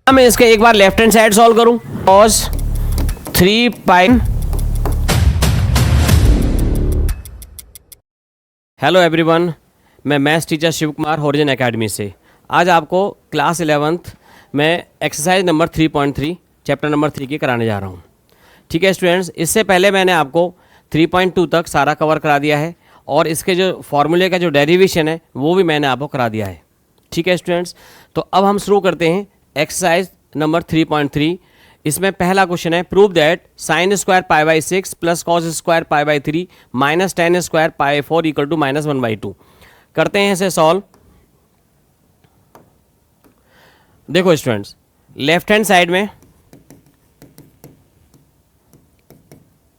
मैं इसके एक बार लेफ्ट हैंड साइड सॉल्व करूं, cos 3 पाई। हेलो एवरीवन, मैं maths teacher Shiv Kumar Horizon Academy से आज आपको क्लास 11th में एक्सरसाइज नंबर 3.3 चैप्टर नंबर 3 की कराने जा रहा हूँ। ठीक है स्टूडेंट्स, इससे पहले मैंने आपको 3.2 तक सारा कवर करा दिया है और इसके जो फॉर्मूले का जो डेरिवेशन है वो भी मैंने आपको करा दिया है। ठीक है स्टूडेंट्स, तो अब हम शुरू करते हैं एक्सरसाइज नंबर 3.3। इसमें पहला क्वेश्चन है, prove that sine square pi by 6 plus cos square pi by 3 minus tan square pi 4 equal to minus 1/2। करते हैं इसे सॉल्व। देखो स्टूडेंट्स, लेफ्ट हैंड साइड में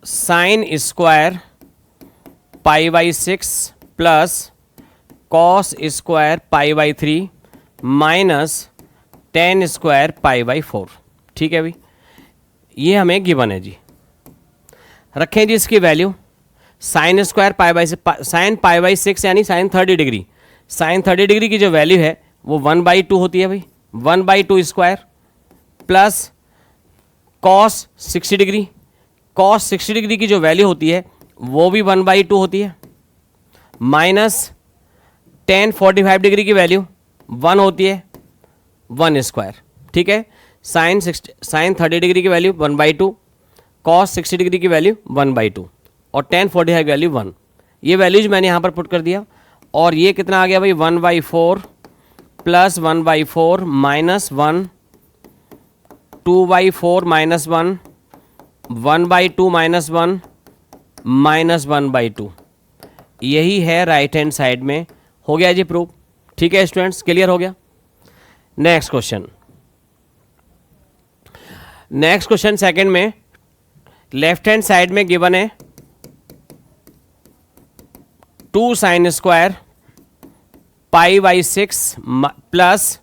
sine square pi by 6 plus cos square pi by 3 minus tan square pi by 4। ठीक है भाई, ये हमें गिवन है जी। रखें जी इसकी value, sign square pi by sine pi by 6 यानी साइन 30 डिग्री। साइन 30 डिग्री की जो वैल्यू है वो 1/2 होती है भाई, 1/2 square plus cos 60 degree. Cos 60 degree की जो वैल्यू होती है वो भी 1/2 होती है, माइनस टेन 45 डिग्री की वैल्यू 1 होती है, 1 स्क्वायर। ठीक है, साइन 30 डिग्री की वैल्यू 1/2, कॉस 60 डिग्री की वैल्यू 1/2 और टेन 45 की वैल्यू 1। ये वैल्यूज मैंने यहाँ पर पुट कर दिया और ये कितना आ गया भाई, 1/4 plus 1/4 minus 1, 2/4 minus 1, 1/2 minus 1 minus 1/2। यही है राइट हैंड साइड में। हो गया जी प्रूफ। ठीक है स्टूडेंट्स, क्लियर हो गया। नेक्स्ट क्वेश्चन सेकंड में लेफ्ट हैंड साइड में गिवन है 2 sine square pi by 6 plus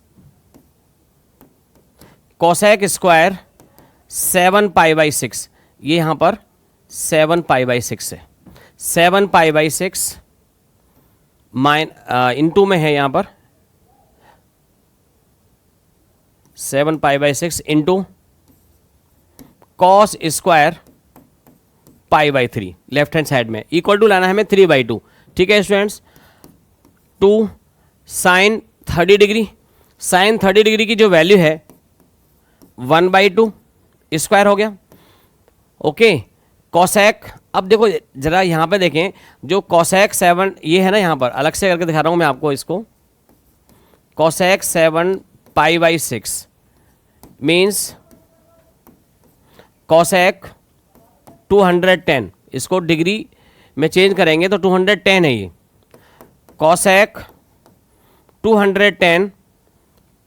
cosec square 7 pi by 6। ये यहां पर 7 पाई बाई 6 है, 7 पाई बाई 6 इनटू में है यहां पर 7 pi by 6 into cos square pi by 3 left hand side में इक्वल टू लाना है हमें 3/2। ठीक है students, 2 sine 30 degree, sine 30 degree की जो वैल्यू है 1/2 स्क्वायर हो गया। ओके, कॉसेक, अब देखो जरा यहां पे देखें, जो कॉसेक 7 ये है ना, यहां पर अलग से करके दिखा रहा हूं मैं आपको इसको। Cosec 7 pi by 6 means cosec 210, इसको डिग्री में चेंज करेंगे तो 210 है ये। कॉसेक 210,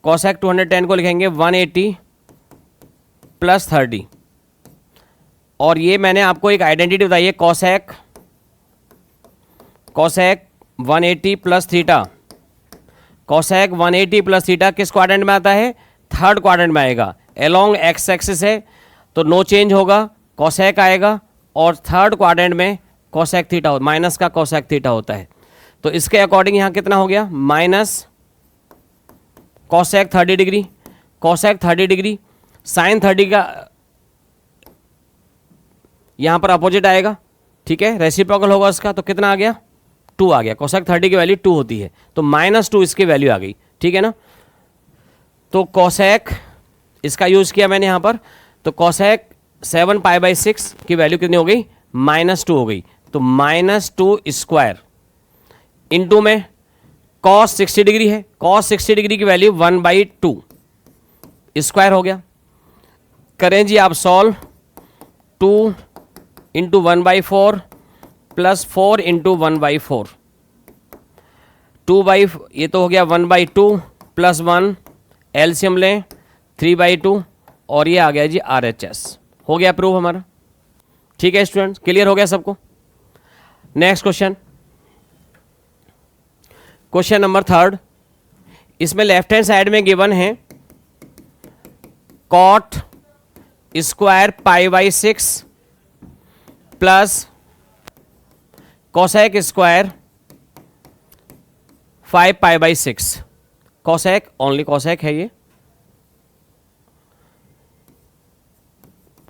कॉसेक 210 को लिखेंगे 180 प्लस 30। और ये मैंने आपको एक आइडेंटिटी बताई है, cosec 180 plus theta. Cosec 180 plus theta किस क्वाड्रेंट में आता है, थर्ड क्वाड्रेंट में आएगा। अलोंग एक्स एक्सिस है तो नो चेंज होगा, कॉसेक आएगा और थर्ड क्वाड्रेंट में कॉसेक थीटा माइनस का कॉसेक थीटा होता है। तो इसके अकॉर्डिंग यहां कितना हो गया, minus cosec 30 degree. Cosec 30 degree sine 30 का यहां पर अपोजिट आएगा। ठीक है, रेसिप्रोकल होगा उसका, तो कितना आ गया, 2 आ गया। कॉसेक 30 की वैल्यू 2 होती है तो -2 इसकी वैल्यू आ गई। ठीक है ना, तो कॉसेक इसका यूज किया मैंने यहां पर, तो कॉसेक 7 पाई बाई 6 की वैल्यू कितनी हो गई, -2 हो गई। तो -2 स्क्वायर इंटू में कॉस 60 डिग्री है, कॉस 60 डिग्री की वैल्यू 1/2 स्क्वायर हो गया। करें जी आप सॉल्व, 2 इंटू 1/4 प्लस 4 इंटू 1/4, 2 ये तो हो गया 1/2 प्लस 1, एलसीएम लें 3/2 और ये आ गया जी RHS। हो गया प्रूफ हमारा। ठीक है स्टूडेंट्स, क्लियर हो गया सबको। नेक्स्ट क्वेश्चन नंबर 3, इसमें लेफ्ट हैंड साइड में गिवन है cot square pi by 6 plus cosec square 5 pi by 6। Cosec, only cosec है ये,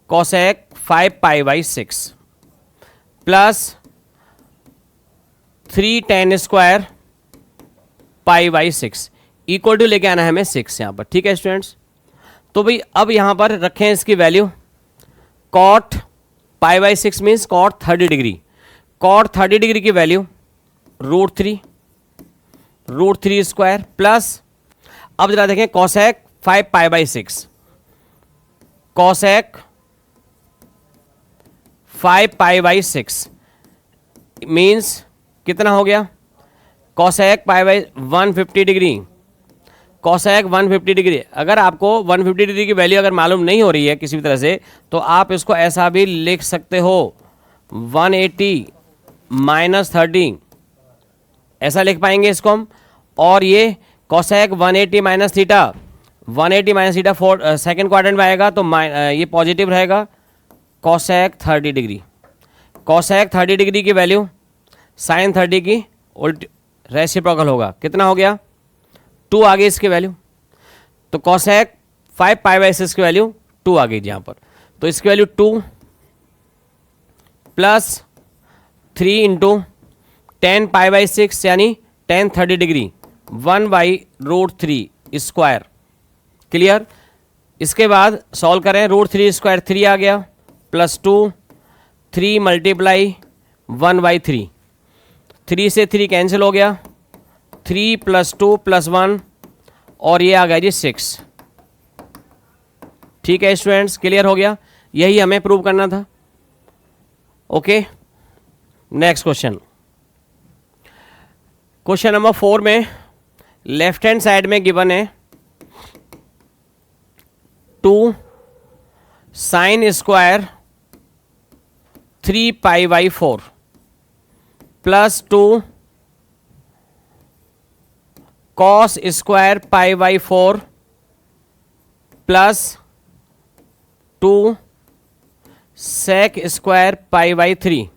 cosec 5π/6 plus 3 tan square π/6 equal to लेके आना है हमें 6 यहां पर। ठीक है स्टूडेंट्स, तो भाई अब यहां पर रखें इसकी value. Cot π/6 means cot 30 degree. Cot 30 degree की वैल्यू √3 स्क्वायर प्लस, अब जरा देखें कॉसेक 5π/6, कॉसेक 5π/6 मीन्स कितना हो गया, कॉसेक π/150 डिग्री, कॉसेक 150 डिग्री। अगर आपको 150 डिग्री की वैल्यू अगर मालूम नहीं हो रही है किसी भी तरह से, तो आप इसको ऐसा भी लिख सकते हो 180 - 30, ऐसा लिख पाएंगे इसको हम। और ये cosec 180 - theta, 180 - theta second quadrant में आएगा तो ये पॉजिटिव रहेगा। कॉसेक 30 डिग्री, कॉसेक 30 डिग्री की वैल्यू साइन 30 की उल्टी रेसिप्रोकल होगा। कितना हो गया, 2 आ गई इसकी वैल्यू। तो कॉसेक 5π/6 की वैल्यू 2 आ गई यहाँ पर। तो इसकी वैल्यू 2 प्लस 3 इंटू 10π/6 यानी tan 30 डिग्री 1/√3 स्क्वायर। क्लियर। इसके बाद सॉल्व करें, √3 स्क्वायर 3 आ गया प्लस 2, 3 × 1/3, 3 से 3 कैंसिल हो गया, 3 + 2 + 1 और ये आ गया जी 6। ठीक है स्टूडेंट्स, क्लियर हो गया, यही हमें प्रूव करना था। Okay, next question. Question number 4 में लेफ्ट हैंड साइड में गिवन है 2 sin square 3π/4 plus 2 cos square π/4 plus 2 sec square π/3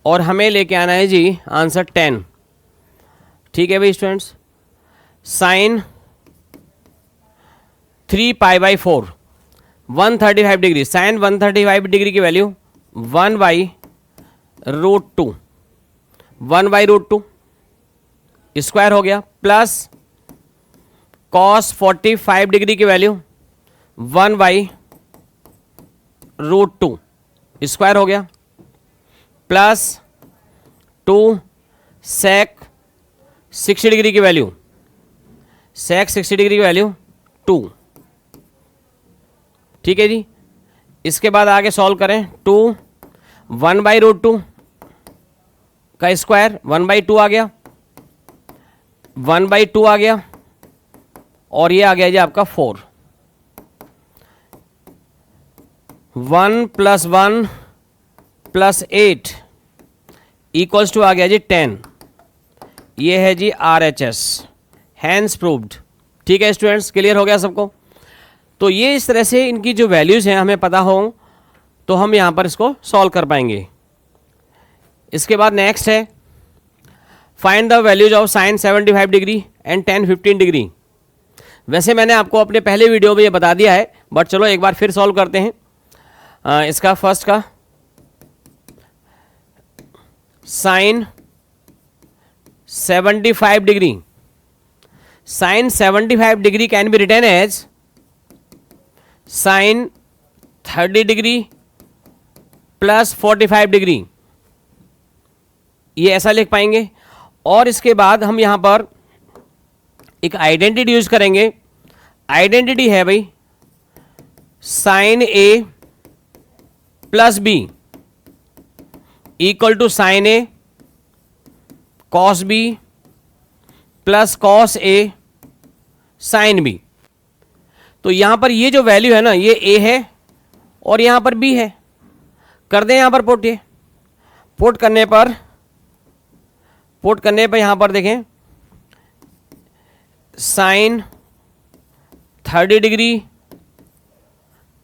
और हमें लेके आना है जी आंसर 10। ठीक है भाई students, sine 3π/4 135 degree, sine 135 degree की वैल्यू 1/√2, 1/√2 स्क्वायर हो गया प्लस कॉस 45 डिग्री की वैल्यू 1/√2 स्क्वायर हो गया प्लस 2 सेक 60 डिग्री की वैल्यू, सेक 60 डिग्री की वैल्यू 2। ठीक है जी, इसके बाद आगे सॉल्व करें, 2 1/√2 का स्क्वायर 1/2 आ गया, 1/2 आ गया और ये आ गया जी आपका 4। 1 + 1 + 8 इक्वल्स टू आ गया जी 10। ये है जी RHS, हैंस प्रूव्ड। ठीक है स्टूडेंट्स, क्लियर हो गया सबको। तो ये इस तरह से इनकी जो वैल्यूज हैं हमें पता हो तो हम यहां पर इसको सॉल्व कर पाएंगे। इसके बाद नेक्स्ट है find the values of sine 75 degree and tan 15 degree. वैसे मैंने आपको अपने पहले वीडियो में ये बता दिया है, बट चलो एक बार फिर सॉल्व करते हैं। इसका फर्स्ट का sine 75 degree, sine 75 degree can be written as sine 30 degree plus 45 degree, ये ऐसा लिख पाएंगे। और इसके बाद हम यहां पर एक आइडेंटिटी यूज करेंगे। आइडेंटिटी है भाई sine A plus B equal to sine A cos B plus cos A sine B। तो यहां पर ये जो वैल्यू है ना, ये A है और यहां पर B है। कर दें यहां पर पुट, ये पुट करने पर यहां पर देखें sine 30 degree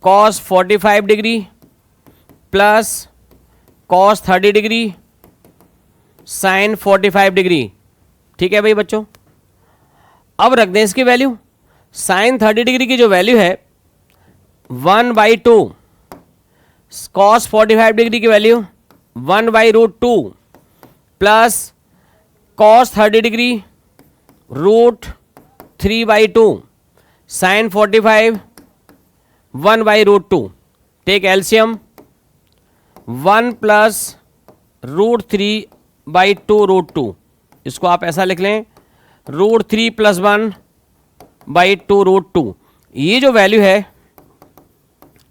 cos 45 degree plus cos 30 degree sine 45 degree. ठीक है भाई बच्चों, अब रख दें इसकी वैल्यू। साइन 30 डिग्री की जो वैल्यू है 1/2 कॉस 45 डिग्री की value 1/√2 plus cos 30 degree √3/2 sine 45 1/√2। Take LCM 1 plus √3/2√2, इसको आप ऐसा लिख लें √3 + 1/2√2। ये जो वैल्यू है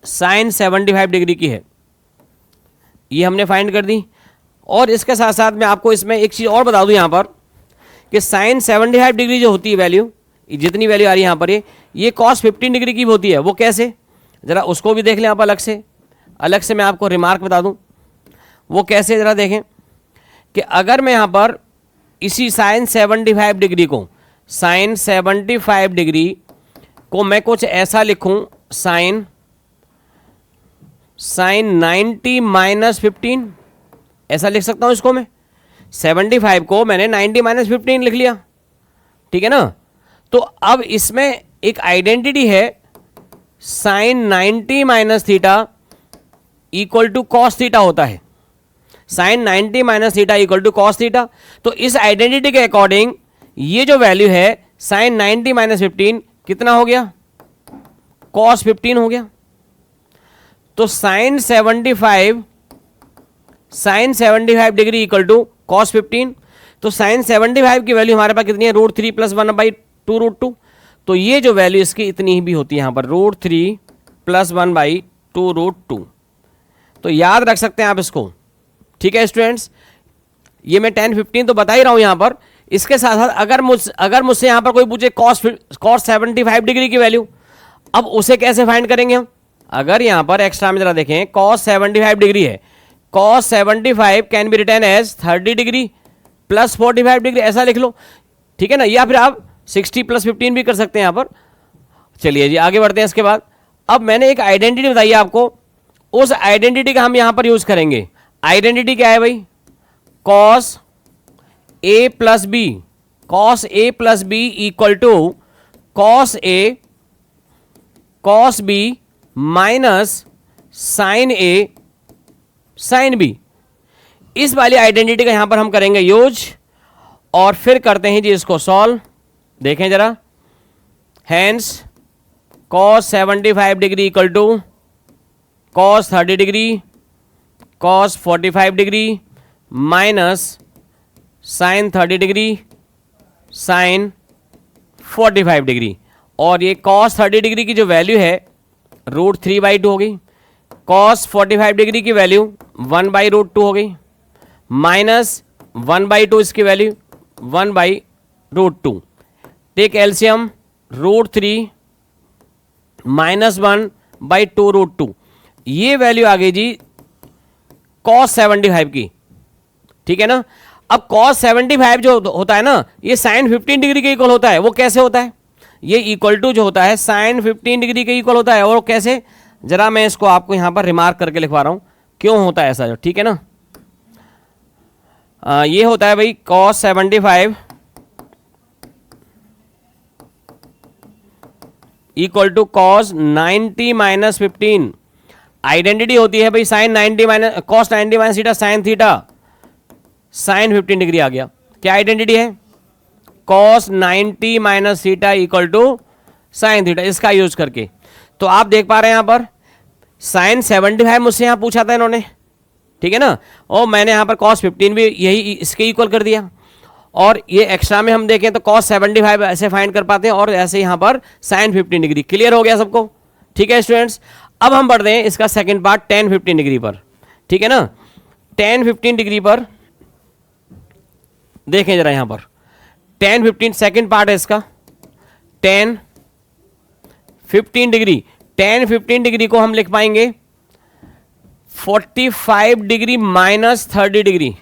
साइन 75 डिग्री की है, ये हमने फाइंड कर दी। और इसके साथ साथ मैं आपको इसमें एक चीज़ और बता दूं यहाँ पर कि साइन 75 डिग्री जो होती है वैल्यू, जितनी वैल्यू आ रही है यहाँ पर ये कॉस 15 डिग्री की होती है। वो कैसे, ज़रा उसको भी देख लें आप अलग से मैं आपको रिमार्क बता दूं वो कैसे, ज़रा देखें कि अगर मैं यहाँ पर इसी साइन 75 डिग्री को मैं कुछ ऐसा लिखूं साइन 90 - 15, ऐसा लिख सकता हूं इसको मैं। 75 को मैंने 90 - 15 लिख लिया, ठीक है ना। तो अब इसमें एक आइडेंटिटी है sine 90 - theta equal to cos theta होता है। Sine 90 - theta equal to cos theta. तो इस आइडेंटिटी के अकॉर्डिंग ये जो वैल्यू है साइन 90 - 15 कितना हो गया, कॉस 15 हो गया। तो sine 75 degree equal to cos 15। तो साइन 75 की वैल्यू हमारे पास कितनी है, √3 + 1/2√2। तो ये जो वैल्यू इसकी इतनी ही भी होती है यहां पर, √3 + 1/2√2। तो याद रख सकते हैं आप इसको, ठीक है स्टूडेंट्स। ये मैं 10 15 तो बता ही रहा हूं यहां पर। इसके साथ साथ अगर मुझसे यहां पर कोई पूछे कॉस 75 डिग्री की वैल्यू, अब उसे कैसे फाइंड करेंगे हम। अगर यहां पर एक्स्ट्रा में जरा देखें, कॉस 75 डिग्री है, cos 75 can be written as 30 degree + 45 degree, ऐसा लिख लो, ठीक है ना। या फिर आप 60 + 15 भी कर सकते हैं यहां पर। चलिए जी आगे बढ़ते हैं। इसके बाद अब मैंने एक आइडेंटिटी बताई आपको, उस आइडेंटिटी का हम यहां पर यूज करेंगे। आइडेंटिटी क्या है भाई, cos A + B, cos A + B equal to cos A cos B minus sine A sine B। इस वाली आइडेंटिटी का यहां पर हम करेंगे यूज और फिर करते हैं जी इसको सॉल्व। देखें जरा, hence cos 75 degree equal to cos 30 degree cos 45 degree minus sine 30 degree sine 45 degree. और ये cos 30 डिग्री की जो वैल्यू है √3/2 हो गई, cos 45 डिग्री की वैल्यू 1/√2 हो गई, माइनस 1/2 इसकी वैल्यू 1/√2। Take LCM √3 - 1/2√2। ये वैल्यू आ गई जी cos 75 की, ठीक है ना। अब cos 75 जो होता है ना, ये साइन 15 डिग्री के इक्वल होता है। वो कैसे होता है, ये इक्वल टू जो होता है साइन 15 डिग्री के इक्वल होता है। और कैसे, जरा मैं इसको आपको यहां पर रिमार्क करके लिखवा रहा हूं क्यों होता है ऐसा, ठीक है ना। ये होता है भाई cos 75 equal to cos 90 - 15। Identity होती है भाई sine 90 cos 90 - theta sine theta sine 15 degree आ गया। क्या आइडेंटिटी है, cos 90 - theta equal to sine theta, इसका यूज करके। तो आप देख पा रहे हैं यहां पर साइन 75 मुझसे यहां पूछा था इन्होंने, ठीक है ना। और मैंने यहां पर cos 15 भी यही इसके इक्वल कर दिया। और ये एक्स्ट्रा में हम देखें तो cos 75 ऐसे फाइंड कर पाते हैं और ऐसे यहां पर साइन 15 डिग्री। क्लियर हो गया सबको, ठीक है स्टूडेंट्स। अब हम बढ़ते हैं इसका सेकंड पार्ट 10 15 डिग्री पर, ठीक है ना। 10 15 डिग्री पर देखें जरा, यहां पर 10 15 सेकंड पार्ट है इसका। 10 15 डिग्री, 10 15 डिग्री को हम लिख पाएंगे 45 डिग्री - 30 डिग्री,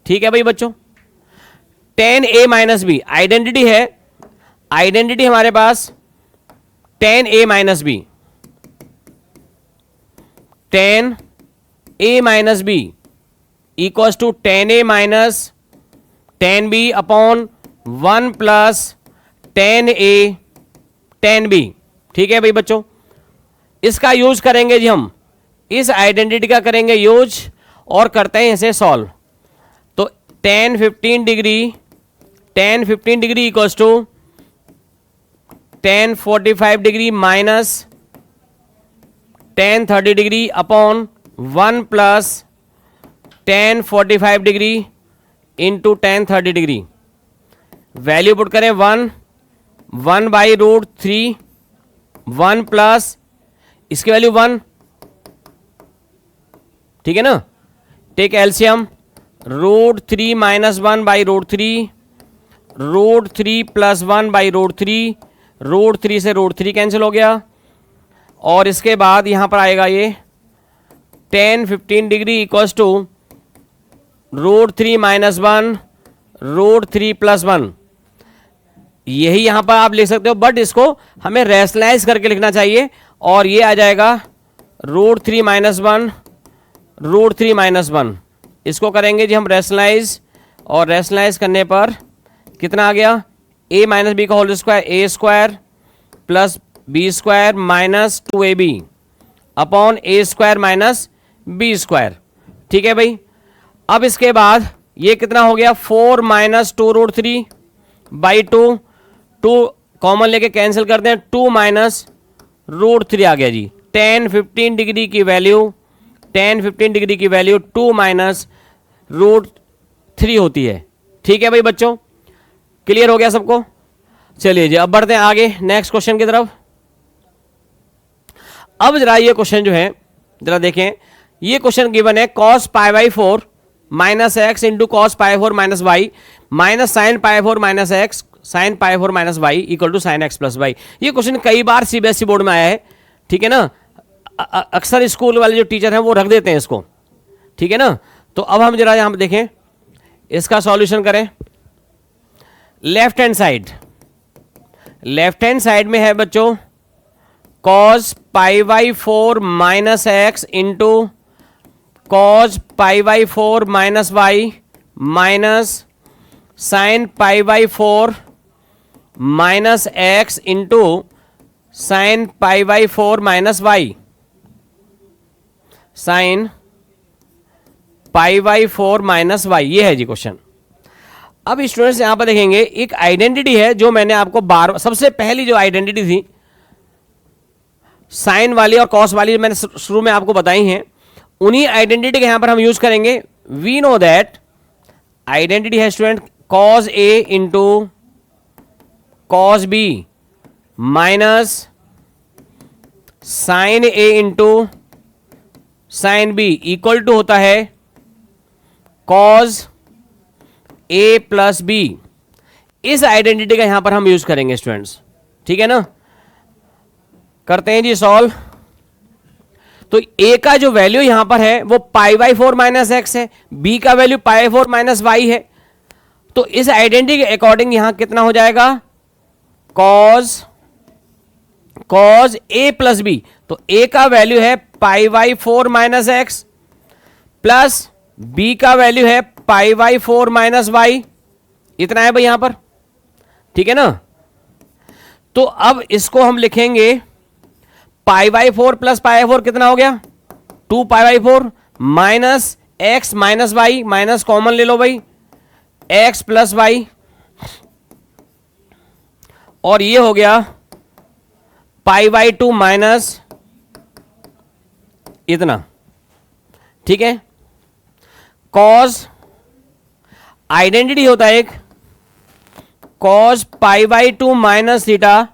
ठीक है भाई बच्चों। 10a - b आइडेंटिटी है, आइडेंटिटी हमारे पास 10a - b, 10a - b equals to 10a - 10b upon 1 + 10a 10b, ठीक है भाई बच्चों। इसका यूज करेंगे जी हम इस आइडेंटिटी का करेंगे यूज और करते हैं इसे सॉल्व। तो tan 15 degree equals to tan 45 degree minus tan 30 degree upon 1 plus tan 45 degree into tan 30 degree. Value put करें 1 बाई रूट 3, 1 प्लस इसकी वैल्यू 1, ठीक है ना। Take LCM, root 3 minus 1 by root 3, root 3 plus 1 by root 3, root 3 से root 3 cancel हो गया। और इसके बाद यहां पर आएगा ये tan 15 degree equals to root 3 minus 1 root 3 plus 1। यही यहां पर आप लिख सकते हो, बट इसको हमें रैशनलाइज करके लिखना चाहिए। और ये आ जाएगा रूट 3 माइनस 1 रूट 3 माइनस 1। इसको करेंगे जी हम रैशनलाइज, और रैशनलाइज करने पर कितना आ गया, a माइनस बी का whole square, A square plus B square minus 2ab upon A square minus B square. ठीक है भाई। अब इसके बाद ये कितना हो गया, 4 माइनस 2 रूट 3 बाई 2 कॉमन लेके कैंसिल करते हैं, 2 माइनस रूट 3 आ गया जी। tan 15 डिग्री की वैल्यू 2 माइनस रूट 3 होती है। ठीक है भाई बच्चों, क्लियर हो गया सबको। चलिए जी अब बढ़ते हैं आगे नेक्स्ट क्वेश्चन की तरफ। अब जरा ये क्वेश्चन जो है जरा देखें, ये क्वेश्चन गिवन है cos pi by 4 minus x into cos pi 4 minus y minus sine pi 4 minus x sine pi 4 minus y equal to sine x plus y. ये क्वेश्चन कई बार सीबीएसई बोर्ड में आया है, ठीक है ना। अक्सर स्कूल वाले जो टीचर हैं वो रख देते हैं इसको, ठीक है ना। तो अब हम जरा यहां पर देखें, इसका सॉल्यूशन करें। लेफ्ट हैंड साइड में है बच्चों cos pi by 4 minus x into cos pi by 4 minus y minus sine pi by 4 minus x into sine pi by 4 minus y, sine pi by 4 minus y. ये है जी question. अब students यहां पर देखेंगे एक आइडेंटिटी है जो मैंने आपको सबसे पहली जो आइडेंटिटी थी साइन वाली और कॉस वाली, मैंने शुरू में आपको बताई हैं, उन्हीं आइडेंटिटी के यहां पर हम यूज करेंगे। वी नो दैट आइडेंटिटी है student cos A into cos B minus sine A into sine B equal to होता है कॉस ए प्लस बी। इस आइडेंटिटी का यहां पर हम यूज करेंगे स्टूडेंट्स, ठीक है ना। करते हैं जी सॉल्व। तो ए का जो वैल्यू यहां पर है वो पाई बाई 4 माइनस एक्स है, बी का वैल्यू पाई 4 माइनस वाई है। तो इस आइडेंटिटी के अकॉर्डिंग यहां कितना हो जाएगा, कॉस ए प्लस बी। तो ए का वैल्यू है pi by 4 minus x plus B का वैल्यू है पाई बाई 4 माइनस वाई। इतना है भाई यहां पर, ठीक है ना। तो अब इसको हम लिखेंगे पाई बाई 4 प्लस पाई 4 कितना हो गया, 2 pi by 4 minus x minus y, minus common ले लो भाई, एक्स प्लस वाई। और ये हो गया पाई बाई 2 माइनस इतना, ठीक है। कॉस आइडेंटिटी होता है एक cos pi by 2 minus theta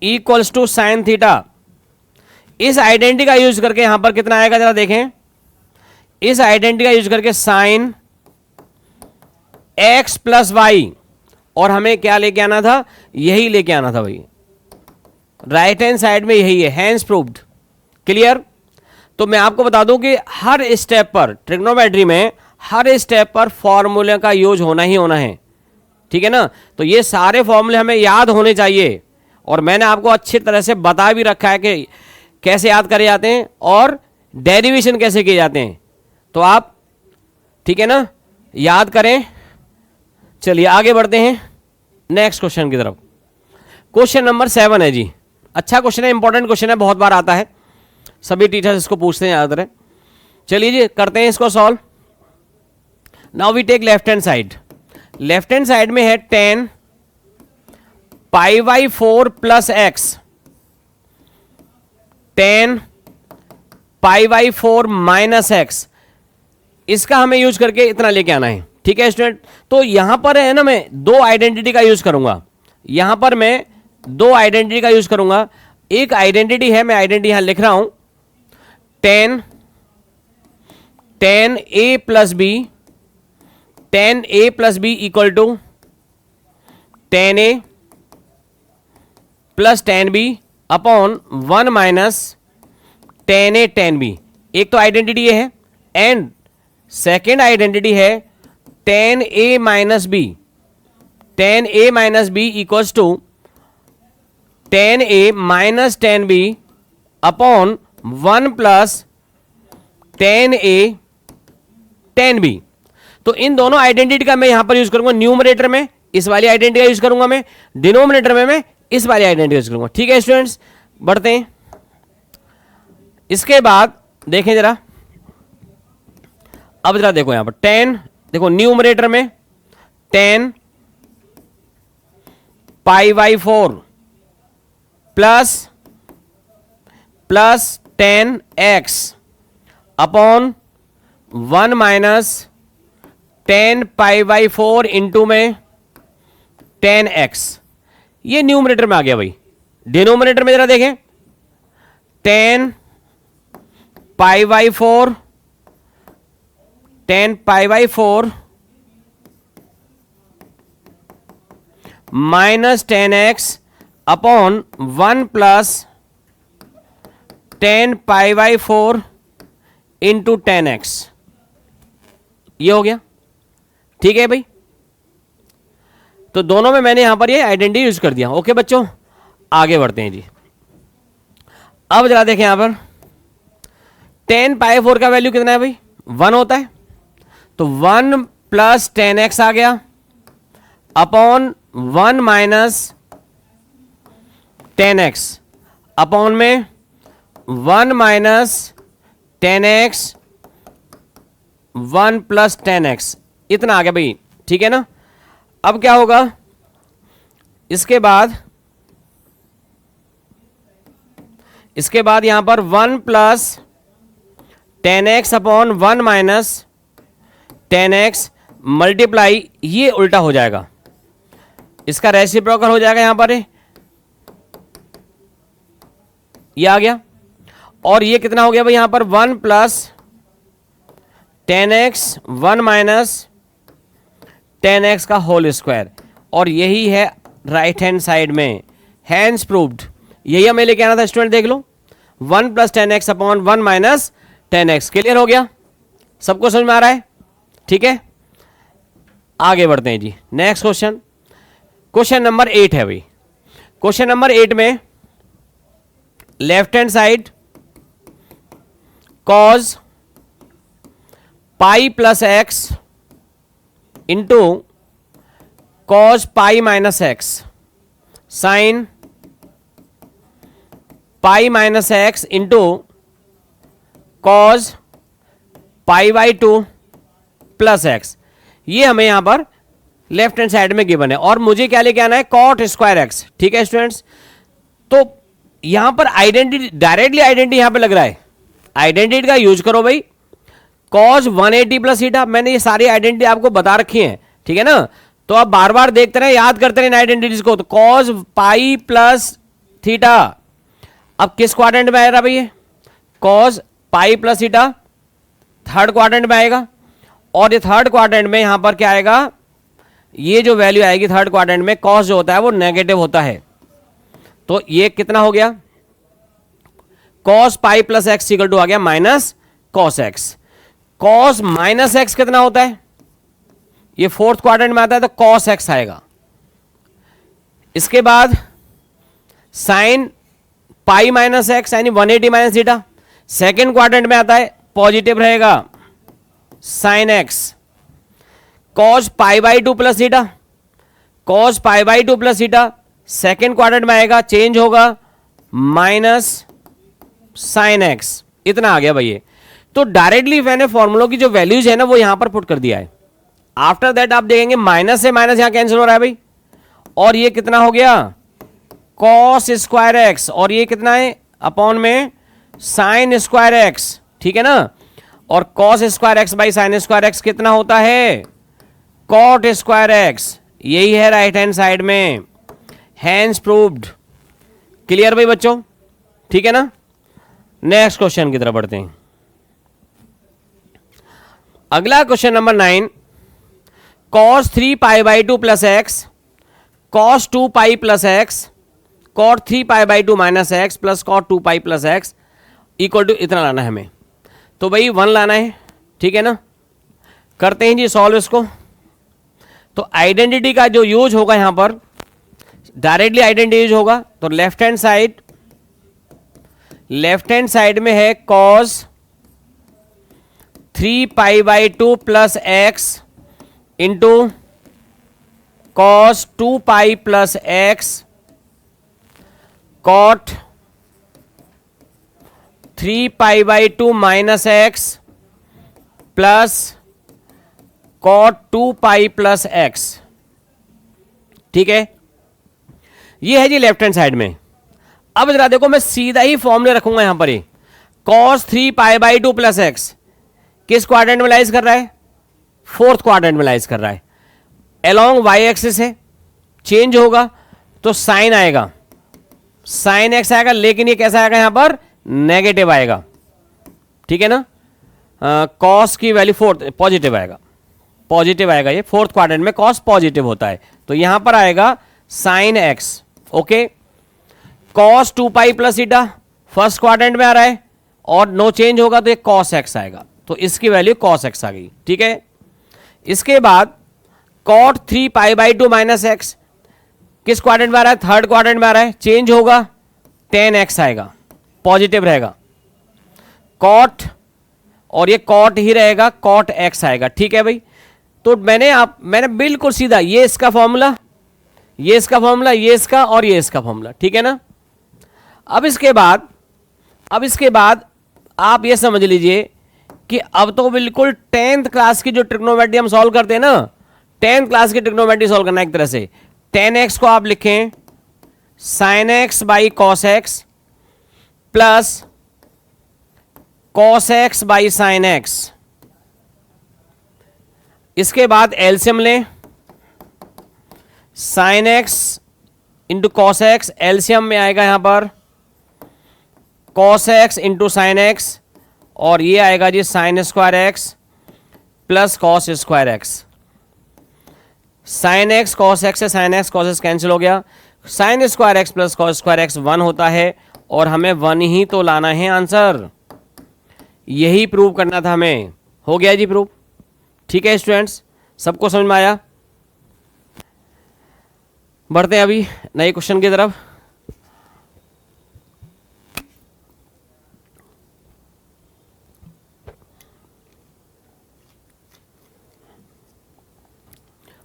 equals to sine theta. इस आइडेंटिटी का यूज करके यहां पर कितना आएगा जरा देखें। इस आइडेंटिटी का यूज करके साइन एक्स प्लस वाई, और हमें क्या लेके आना था, यही लेके आना था भाई, राइट हैंड साइड में यही है, हैंस प्रूव्ड। क्लियर। तो मैं आपको बता दूं कि हर स्टेप पर ट्रिग्नोमेट्री में हर स्टेप पर फॉर्मूले का यूज होना ही होना है, ठीक है ना। तो ये सारे फॉर्मूले हमें याद होने चाहिए, और मैंने आपको अच्छी तरह से बता भी रखा है कि कैसे याद करे जाते हैं और डेरिवेशन कैसे किए जाते हैं। तो आप, ठीक है ना, याद करें। चलिए आगे बढ़ते हैं नेक्स्ट क्वेश्चन की तरफ। क्वेश्चन नंबर 7 है जी। अच्छा क्वेश्चन है, इंपॉर्टेंट क्वेश्चन है, बहुत बार आता है। सभी टीचर्स इसको पूछते हैं ज़्यादातर है। चलिए जी करते हैं इसको solve. Now we take left hand side. Left hand side में है 10 pi by 4 plus x, 10 pi by 4 minus x, इसका हमें यूज करके इतना लेके आना है। ठीक है स्टूडेंट, तो यहां पर है ना मैं दो आइडेंटिटी का यूज करूंगा, यहां पर मैं दो आइडेंटिटी का यूज करूंगा। एक आइडेंटिटी है, मैं आइडेंटिटी यहां लिख रहा हूं 10 A plus B, 10 A plus B equal to 10 A plus 10 B upon 1 minus 10 A 10 B. एक तो आइडेंटिटी ये है, एंड सेकेंड आइडेंटिटी है 10 A minus B, 10 A minus B equals to 10 A minus 10 B upon 1 plus 10 A 10 B. तो इन दोनों identity का मैं यहां पर यूज करूंगा न्यूमरेटर में, इस वाली आइडेंटिटी का यूज करूंगा मैं, डिनोमिनेटर में मैं इस वाली आइडेंटिटी यूज करूंगा। ठीक है स्टूडेंट्स, बढ़ते हैं। इसके बाद देखें जरा, अब जरा देखो यहां पर 10, देखो न्यूमरेटर में 10 pi by 4 plus 10 x upon 1 minus 10 pi by 4 into में 10 एक्स, ये न्यूमरेटर में आ गया भाई। डिनोमिनेटर में जरा देखें 10 pi by 4, 10 pi by 4 minus 10 x upon 1 plus 10 pi by 4 into 10 x, ये हो गया। ठीक है भाई, तो दोनों में मैंने यहां पर ये आइडेंटिटी यूज कर दिया। ओके बच्चों, आगे बढ़ते हैं जी। अब जरा देखें यहां पर 10 पाई 4 का वैल्यू कितना है भाई, 1 होता है, तो 1 प्लस 10 एक्स आ गया अपॉन 1 माइनस 10 एक्स अपॉन में 1 माइनस 10 एक्स 1 प्लस 10 एक्स, इतना आ गया भाई। ठीक है ना, अब क्या होगा इसके बाद यहां पर 1 plus 10 x upon 1 minus 10 x multiply, ये उल्टा हो जाएगा, इसका रेसिप्रोकल हो जाएगा यहां पर, ये आ गया। और ये कितना हो गया भाई यहां पर 1 प्लस 10 एक्स 1 माइनस 10 एक्स का होल स्क्वायर, और यही है राइट हैंड साइड में, हैंड्स प्रूव्ड। यही हमें लेके आना था स्टूडेंट, देख लो 1 plus 10 x upon 1 minus 10 x. Clear हो गया, सबको समझ में आ रहा है? ठीक है, आगे बढ़ते हैं जी। नेक्स्ट क्वेश्चन, क्वेश्चन नंबर 8 है भाई। क्वेश्चन नंबर 8 में left hand side cause pi plus x into cos pi minus x sine pi minus x into cos pi by 2 plus x, ये हमें यहां पर लेफ्ट हैंड साइड में given है, और मुझे क्या लेके आना है कॉट स्क्वायर एक्स। ठीक है स्टूडेंट्स, तो यहां पर आइडेंटिटी, डायरेक्टली आइडेंटिटी यहां पे लग रहा है, आइडेंटिटी का यूज करो भाई। कॉज 180 प्लस थीटा, मैंने ये सारी आइडेंटिटी आपको बता रखी है। ठीक है ना, तो आप बार बार देखते रहे, याद करते रहे इन आइडेंटिटीज को। तो कॉज पाई प्लस थीटा, अब किस क्वाड्रेंट में आएगा भाई, cause pi plus theta third quadrant में आएगा, और ये थर्ड क्वाड्रेंट में यहां पर क्या आएगा, ये जो वैल्यू आएगी थर्ड क्वाड्रेंट में, कॉस जो होता है वो नेगेटिव होता है। तो ये कितना हो गया, cos pi plus x equal to आ गया minus cos x. Cos minus x कितना होता है, ये फोर्थ क्वाड्रेंट में आता है, तो कॉस एक्स आएगा। इसके बाद साइन पाई माइनस एक्स यानी 180 माइनस थीटा, सेकेंड क्वाड्रेंट में आता है, पॉजिटिव रहेगा sign x. Cos pi by 2 plus theta, cos pi by 2 plus theta second quadrant में आएगा, चेंज होगा माइनस साइन एक्स, इतना आ गया भाई ये। तो डायरेक्टली मैंने फॉर्मूलों की जो वैल्यूज है ना वो यहां पर पुट कर दिया है। आफ्टर दैट आप देखेंगे माइनस से माइनस यहां कैंसिल हो रहा है भाई, और ये कितना हो गया कॉस स्क्वायर एक्स, और ये कितना है अपॉन में साइन स्क्वायर एक्स, ठीक है ना। और cos square x by sign square x कितना होता है कॉट स्क्वायर एक्स, यही है राइट हैंड साइड में, हैंस प्रूव्ड। क्लियर भाई बच्चों, ठीक है ना। नेक्स्ट क्वेश्चन की तरफ बढ़ते हैं। अगला question number 9, cos 3 pi by 2 plus x, cos 2 pi plus x, cot 3 pi by 2 minus x plus cot 2 pi plus x equal to इतना लाना है हमें। तो भाई 1 लाना है, ठीक है ना। करते हैं जी सॉल्व इसको। तो आइडेंटिटी का जो यूज होगा यहां पर, डायरेक्टली आइडेंटिटी यूज होगा, तो लेफ्ट हैंड साइड में है cos 3 pi by 2 plus x into cos 2 pi plus x cot 3 pi by 2 minus x plus cot 2 pi plus x, ठीक है। ये है जी लेफ्ट हैंड साइड में। अब जरा देखो मैं सीधा ही फॉर्मूले रखूंगा यहां पर ही, cos 3 pi by 2 plus x किस क्वाड्रेंट में लाइज कर रहा है, फोर्थ क्वाड्रेंट में लाइज कर रहा है। अलोंग वाई एक्सिस है, चेंज होगा तो साइन आएगा, साइन एक्स आएगा, लेकिन ये कैसा आएगा यहां पर नेगेटिव आएगा, ठीक है ना। कॉस की वैल्यू फोर्थ पॉजिटिव आएगा, पॉजिटिव आएगा, ये फोर्थ क्वाड्रेंट में कॉस पॉजिटिव होता है, तो यहां पर आएगा sine x, okay. Cos 2 pi plus eta first quadrant में आ रहा है और नो चेंज होगा तो ये कॉस एक्स आएगा, तो इसकी वैल्यू कॉस एक्स आ गई, ठीक है। इसके बाद cot 3 pi by 2 minus x किस क्वाड्रेंट में आ रहा है, थर्ड क्वाड्रेंट में आ रहा है, चेंज होगा टेन एक्स आएगा, पॉजिटिव रहेगा। कॉट और ये कॉट ही रहेगा, कॉट एक्स आएगा, ठीक है भाई। तो मैंने बिल्कुल सीधा ये इसका फॉर्मूला, ये इसका फॉर्मूला, ये इसका और ये इसका फॉर्मूला, ठीक है ना। अब इसके बाद आप ये समझ लीजिए कि अब तो बिल्कुल 10th क्लास की जो ट्रिग्नोमेट्री हम सॉल्व करते हैं ना, 10th क्लास की ट्रिग्नोमेट्री सॉल्व करना एक तरह से। 10x को आप लिखें sine x by cos x plus cos x by sine x. इसके बाद एलसीएम लें, sine x into cos x, LCM में आएगा यहां पर cos x into sine x, और ये आएगा जी sine square x plus cos square x. Sine x cos x से sine x cos x cancel हो गया, sine square x plus cos square x 1 होता है, और हमें 1 ही तो लाना है आंसर, यही प्रूव करना था हमें। हो गया जी प्रूव, ठीक है स्टूडेंट्स, सबको समझ में आया। बढ़ते हैं अभी नए क्वेश्चन की तरफ।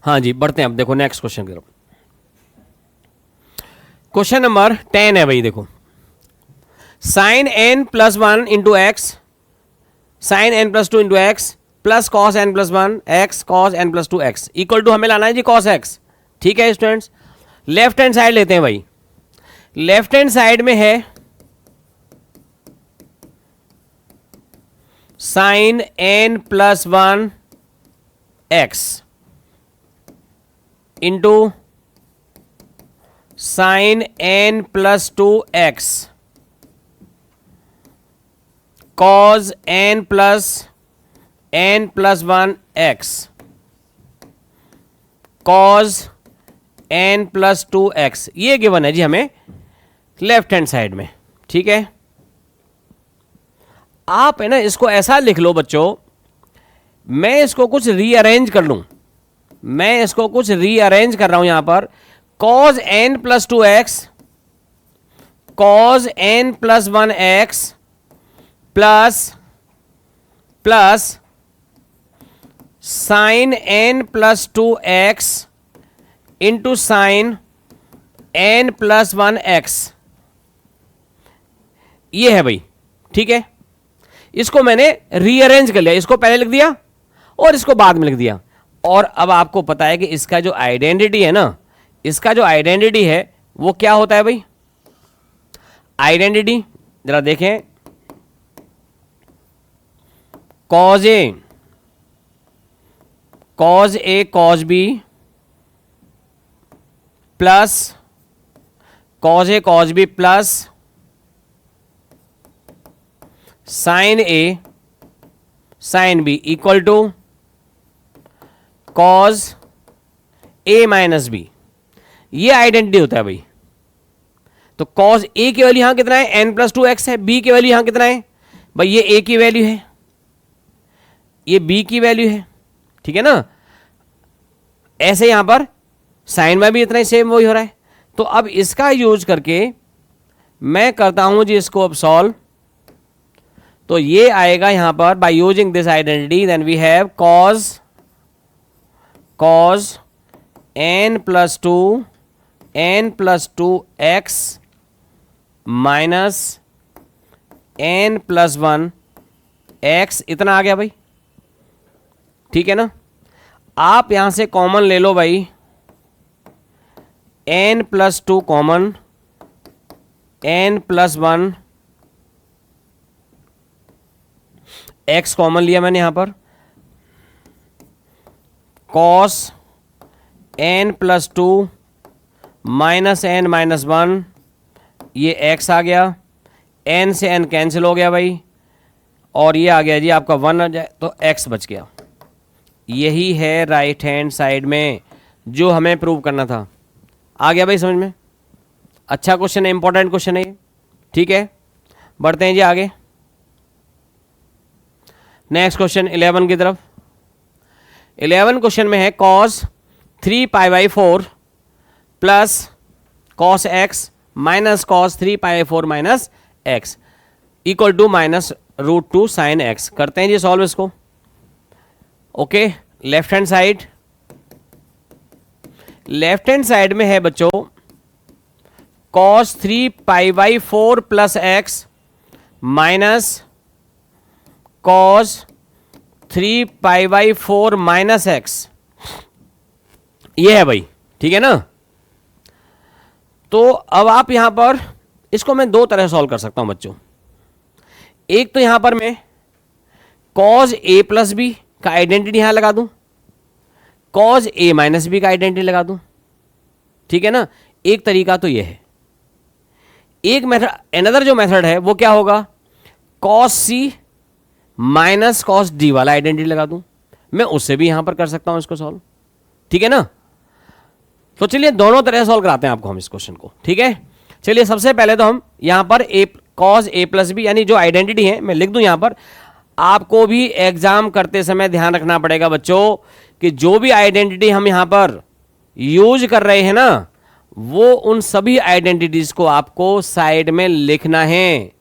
हाँ जी बढ़ते हैं, अब देखो नेक्स्ट क्वेश्चन की तरफ। क्वेश्चन नंबर 10 है भाई, देखो sine n plus 1 into x, sine n plus 2 into x plus cos n plus 1 x cos n plus 2 x equal to हमें लाना है जी कॉस एक्स, ठीक है स्टूडेंट्स। लेफ्ट हैंड साइड लेते हैं भाई, लेफ्ट हैंड साइड में है sine n plus 1 x into sine n plus 2 x cos n plus 1 x cos n plus 2 x, ये गिवन है जी हमें लेफ्ट हैंड साइड में, ठीक है। आप है ना इसको ऐसा लिख लो बच्चों, मैं इसको कुछ रीअरेंज कर लूं, मैं इसको कुछ रीअरेंज कर रहा हूं यहां पर, cause n plus 2 x cos n plus 1 x plus sign n plus 2 x into sine n plus 1 x, ये है भाई ठीक है, इसको मैंने रीअरेंज कर लिया, इसको पहले लिख दिया और इसको बाद में लिख दिया। और अब आपको पता है कि इसका जो आइडेंटिटी है ना, इसका जो आइडेंटिटी है वो क्या होता है भाई? आइडेंटिटी जरा देखें, cos A cos B plus cos A cos B plus sine A sine B equal to cos A minus B. ये आइडेंटिटी होता है भाई। तो कॉज ए की वैल्यू यहां कितना है? एन प्लस टू एक्स है। बी की वैल्यू यहां कितना है भाई? ये ए की वैल्यू है, ये बी की वैल्यू है, ठीक है ना। ऐसे यहां पर साइन में भी इतना ही सेम वही हो रहा है। तो अब इसका यूज करके मैं करता हूं जी इसको अब सॉल्व। तो ये आएगा यहां पर by using this identity, then we have cos n plus two x minus n plus one x, इतना आ गया भाई, ठीक है ना। आप यहां से कॉमन ले लो भाई, n plus two common, n plus one x common लिया मैंने यहां पर, cos n plus two minus n minus one, ये एक्स आ गया, एन से एन कैंसिल हो गया भाई, और ये आ गया जी आपका वन आ जाए तो एक्स बच गया। यही है राइट हैंड साइड में जो हमें प्रूव करना था। आ गया भाई समझ में? अच्छा क्वेश्चन है, इंपॉर्टेंट क्वेश्चन है ये, ठीक है। बढ़ते हैं जी आगे, नेक्स्ट क्वेश्चन 11 की तरफ। 11 क्वेश्चन में है cos 3π/4 plus cos x minus cos 3π/4 minus x equal to minus √2 sine x. करते हैं जी सॉल्व इसको। Okay, left hand side, left hand side में है बच्चों cos 3π/4 plus x minus cos 3π/4 minus x, ये है भाई, ठीक है ना। तो अब आप यहां पर इसको मैं दो तरह सॉल्व कर सकता हूं बच्चों। एक तो यहां पर मैं कॉज ए प्लस बी का आइडेंटिटी यहां लगा दूं, कॉज ए माइनस बी का आइडेंटिटी लगा दूं, ठीक है ना। एक तरीका तो यह है। एक मेथड, अनदर जो मेथड है वो क्या होगा, कॉस सी माइनस कॉस डी वाला आइडेंटिटी लगा दूं, मैं उससे भी यहां पर कर सकता हूं इसको सॉल्व, ठीक है ना। तो चलिए दोनों तरह सॉल्व कराते हैं आपको हम इस क्वेश्चन को, ठीक है। चलिए सबसे पहले तो हम यहां पर ए कॉस ए प्लस बी यानी जो आइडेंटिटी है मैं लिख दूं यहां पर। आपको भी एग्जाम करते समय ध्यान रखना पड़ेगा बच्चों कि जो भी आइडेंटिटी हम यहां पर यूज कर रहे हैं ना, वो उन सभी आइडेंटिटीज को आपको साइड में लिखना है,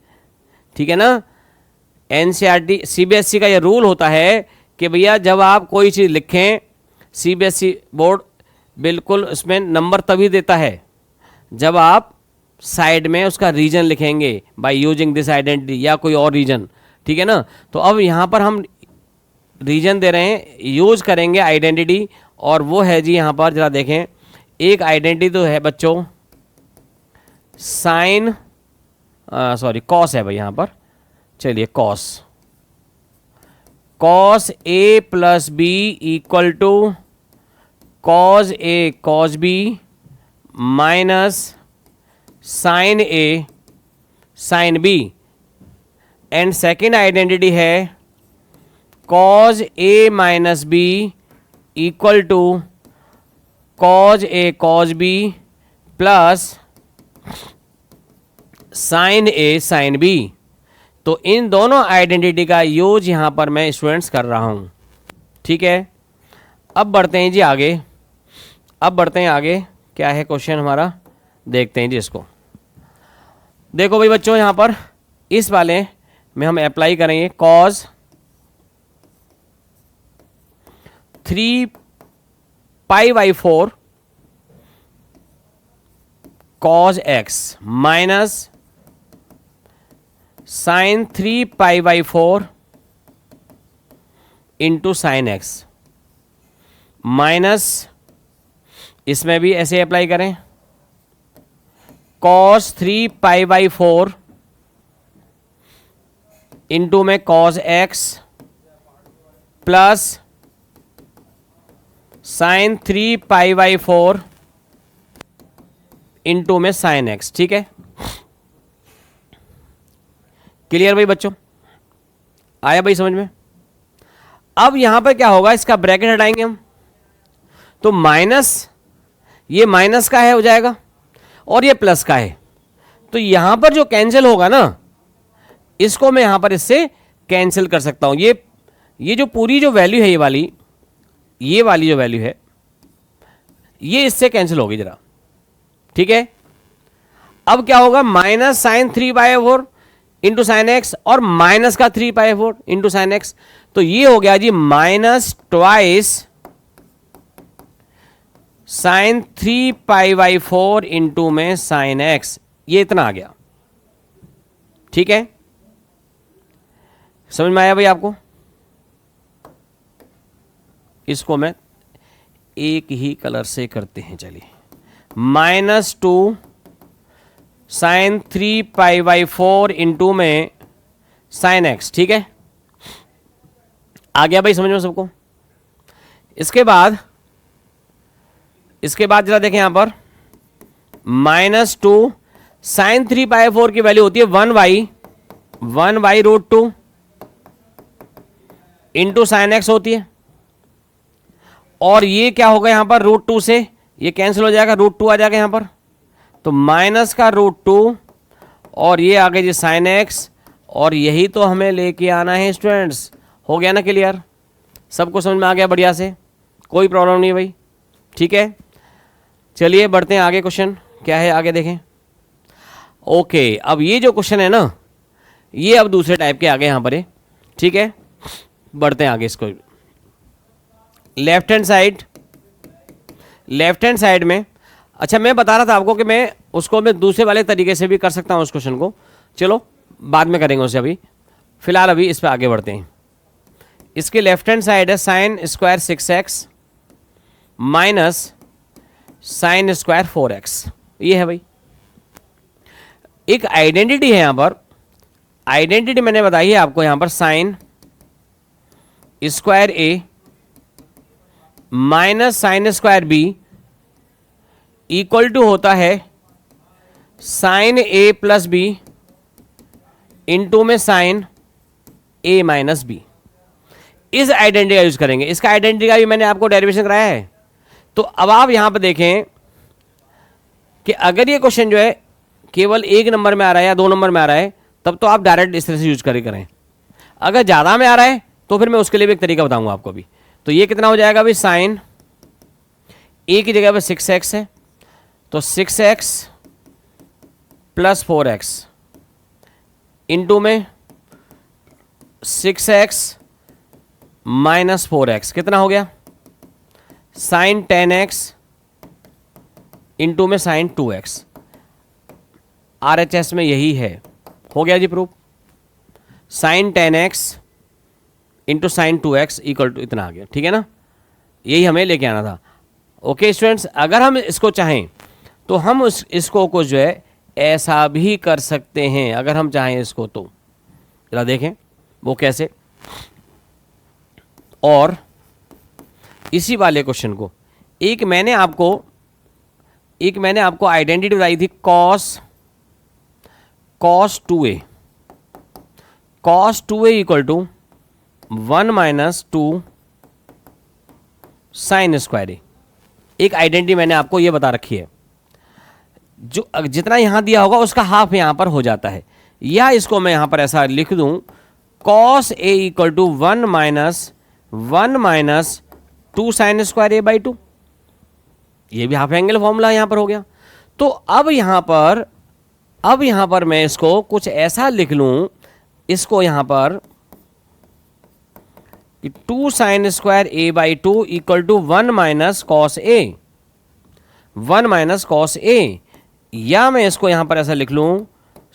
ठीक है ना। एनसीईआरटी सीबीएसई का ये रूल होता है कि भैया जब आप कोई चीज़ लिखें, सीबीएसई बोर्ड बिल्कुल उसमें नंबर तभी देता है जब आप साइड में उसका रीजन लिखेंगे बाय यूजिंग दिस आइडेंटिटी या कोई और रीजन, ठीक है ना। तो अब यहाँ पर हम रीजन दे रहे हैं, यूज करेंगे आइडेंटिटी, और वो है जी यहाँ पर जरा देखें, एक आइडेंटिटी तो है बच्चों साइन सॉरी कॉस है भाई यहाँ पर। चलिए cos A plus B equal to cos A cos B minus sine A sine B, and second identity है cos A minus B equal to cos A cos B plus sine A sine B. तो इन दोनों identity का use यहां पर मैं students कर रहा हूं, ठीक है। अब बढ़ते हैं जी आगे, अब बढ़ते हैं आगे, क्या है क्वेश्चन हमारा, देखते हैं जी इसको। देखो भाई बच्चों यहां पर इस वाले में हम अप्लाई करेंगे cos 3π/4 cos x minus sine 3π/4 into sine x minus, इसमें भी ऐसे अप्लाई करें, कॉस 3π/4 इंटू में cos x plus sine 3π/4 into में साइन एक्स। ठीक है, क्लियर भाई बच्चों, आया भाई समझ में? अब यहां पर क्या होगा, इसका ब्रैकेट हटाएंगे हम, तो माइनस, ये माइनस का है हो जाएगा और ये प्लस का है, तो यहां पर जो कैंसिल होगा ना, इसको मैं यहां पर इससे कैंसिल कर सकता हूं। ये जो पूरी जो वैल्यू है, ये वाली जो वैल्यू है, ये इससे कैंसिल होगी जरा। ठीक है, अब क्या होगा, minus sine 3/4 into sine x और माइनस का 3/4 इंटू साइन एक्स, तो ये हो गया जी माइनस ट्वाइस साइन 3π/4 इंटू में साइन एक्स, ये इतना आ गया। ठीक है, समझ में आया भाई आपको? इसको मैं एक ही कलर से करते हैं, चलिए, -2 साइन 3π/4 इंटू में साइन एक्स। ठीक है, आ गया भाई समझ में सबको? इसके बाद जरा देखें यहां पर, -2 साइन 3π/4 की वैल्यू होती है 1/√2 इंटू साइन एक्स होती है, और ये क्या होगा यहां पर, √2 से ये कैंसिल हो जाएगा, √2 आ जाएगा यहां पर, तो माइनस का √2 और ये आ गया जी साइन एक्स, और यही तो हमें लेके आना है स्टूडेंट्स। हो गया ना क्लियर? सबको समझ में आ गया बढ़िया से? कोई प्रॉब्लम नहीं भाई? ठीक है, चलिए बढ़ते हैं आगे। क्वेश्चन क्या है आगे देखें। ओके, अब ये जो क्वेश्चन है ना, ये अब दूसरे टाइप के आगे यहां पर है। ठीक है, बढ़ते हैं आगे। इसको लेफ्ट हैंड साइड में, अच्छा मैं बता रहा था आपको कि मैं दूसरे वाले तरीके से भी कर सकता हूं उस क्वेश्चन को, चलो बाद में करेंगे उसे, अभी फिलहाल अभी इस पर आगे बढ़ते हैं। इसके लेफ्ट हैंड साइड है sine square 6x minus sine square 4x, ये है भाई। एक आइडेंटिटी है यहां पर, आइडेंटिटी मैंने बताई है आपको यहां पर, sine square a minus sine square b equal to होता है sine a plus b into में साइन a माइनस b। इस आइडेंटिटी का यूज करेंगे, इसका आइडेंटिटी का भी मैंने आपको डेरिवेशन कराया है। तो अब आप यहां पर देखें कि अगर ये क्वेश्चन जो है केवल 1 नंबर में आ रहा है या 2 नंबर में आ रहा है, तब तो आप डायरेक्ट इस तरह से यूज करें। अगर ज़्यादा में आ रहा है तो फिर मैं उसके लिए भी एक तरीका बताऊंगा आपको भी। तो ये कितना हो जाएगा भाई, साइन a की जगह पे 6x है, तो 6x प्लस 4x इंटू में 6x माइनस 4x, कितना हो गया, साइन 10x इंटू में साइन 2x। RHS में यही है, हो गया जी proof. Sine 10x into sine 2x equal to इतना आ गया। ठीक है ना, यही हमें लेके आना था। ओके स्टूडेंट्स, अगर हम इसको चाहें तो हम इसको को जो है ऐसा भी कर सकते हैं, अगर हम चाहें इसको तो। जरा देखें वो कैसे। और इसी वाले क्वेश्चन को एक मैंने आपको आइडेंटिटी बताई थी, cos 2a equal to 1 minus 2 sine square A. एक आइडेंटिटी मैंने आपको ये बता रखी है, जो जितना यहां दिया होगा उसका हाफ यहां पर हो जाता है, या इसको मैं यहां पर ऐसा लिख दूं, cos a equal to 1 minus 2 sine square a by 2। ये भी हाफ एंगल फॉर्मूला यहां पर हो गया। तो अब यहां पर मैं इसको कुछ ऐसा लिख लूं, इसको यहां पर 2 sine square a by 2 equal to 1 minus cos a, या मैं इसको यहां पर ऐसा लिख लूं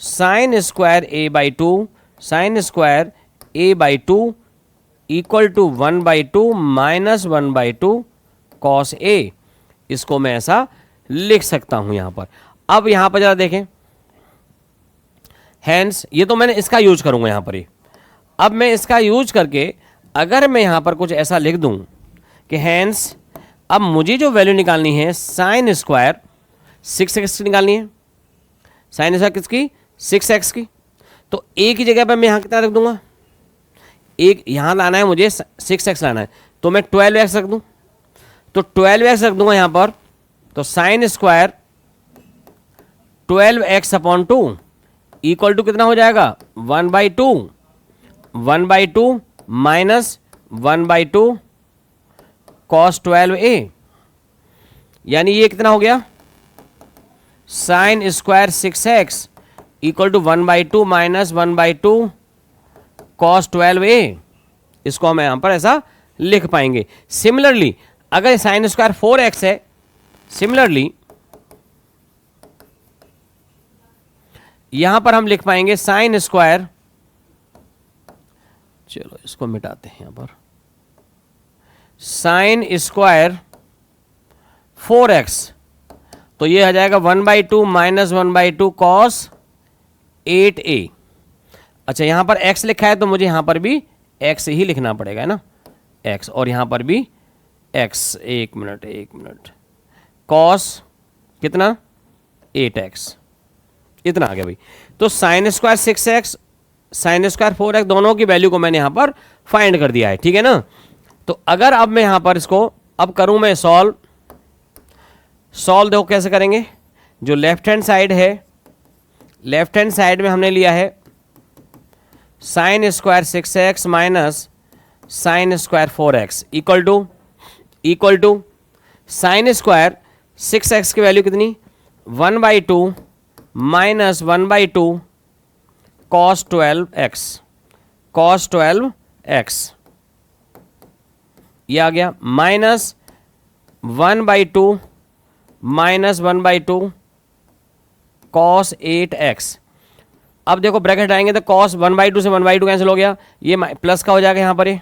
sine square A by two, sine square A by two equal to 1/2 minus 1/2 cos A. इसको मैं ऐसा लिख सकता हूं यहां पर। अब यहां पर जरा देखें, हैंस ये तो मैंने इसका यूज करूंगा यहां पर ही। अब मैं इसका यूज करके अगर मैं यहां पर कुछ ऐसा लिख दूं कि हैंस अब मुझे जो वैल्यू निकालनी है साइन स्क्वायर 6x की निकालनी है, साइन स्क्वायर किसकी 6x की, तो a की जगह पर मैं यहां कितना रख दूंगा, एक यहां लाना है मुझे 6x लाना है, तो मैं 12x रख दूं, तो 12x रख दूंगा यहां पर। तो sine square 12x upon 2 equal to कितना हो जाएगा 1/2, 1/2 माइनस 1/2 कॉस 12a, यानी ये कितना हो गया sine square 6x equal to 1/2 minus 1/2 cos 12a। इसको हम यहां पर ऐसा लिख पाएंगे। सिमिलरली अगर साइन स्क्वायर 4x है, सिमिलरली यहां पर हम लिख पाएंगे साइन स्क्वायर, चलो इसको मिटाते हैं यहां पर, साइन स्क्वायर 4x, तो ये आ जाएगा 1/2 माइनस 1/2 कॉस 8a। अच्छा यहां पर x लिखा है तो मुझे यहां पर भी x ही लिखना पड़ेगा, है ना, x, और यहां पर भी x, एक मिनट, कॉस कितना 8x, इतना आ गया भाई। तो sine square 6x, sign square 4x दोनों की वैल्यू को मैंने यहां पर फाइंड कर दिया है, ठीक है ना। तो अगर अब मैं यहां पर इसको अब करूं मैं सॉल्व देखो कैसे करेंगे। जो लेफ्ट हैंड साइड है, लेफ्ट हैंड साइड में हमने लिया है sine square 6x minus sine square 4x equal to sine square 6x की वैल्यू कितनी 1/2 माइनस 1/2 कॉस 12x, ये आ गया, माइनस 1/2 माइनस 1/2 कॉस 8x। अब देखो ब्रैकेट आएंगे तो कॉस 1/2 से 1/2 कैंसिल हो गया, ये प्लस का हो जाएगा यहां पर ये,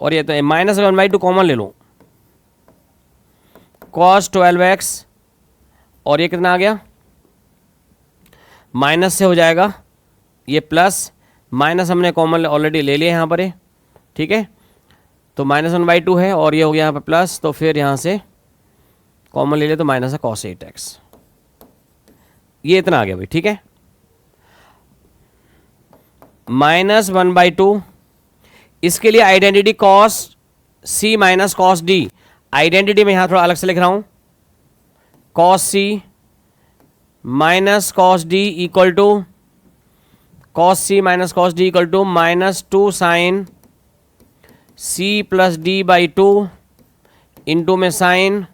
और ये तो माइनस 1/2 कॉमन ले लो, कॉस 12x, और ये कितना आ गया माइनस से हो जाएगा ये प्लस, माइनस हमने कॉमन ऑलरेडी ले लिया यहां पर ये, ठीक है, तो माइनस 1/2 है और ये हो गया यहां पर प्लस, तो फिर यहां से कॉमन ले ले तो माइनस है कॉस 8x, ये इतना आ गया भाई, ठीक है। माइनस 1/2, इसके लिए identity cos c minus cos d, identity में यहां थोड़ा अलग से लिख रहा हूं, cos c minus cos d equal to cos c minus cos d equal to minus 2 sine c plus d/2 into में साइन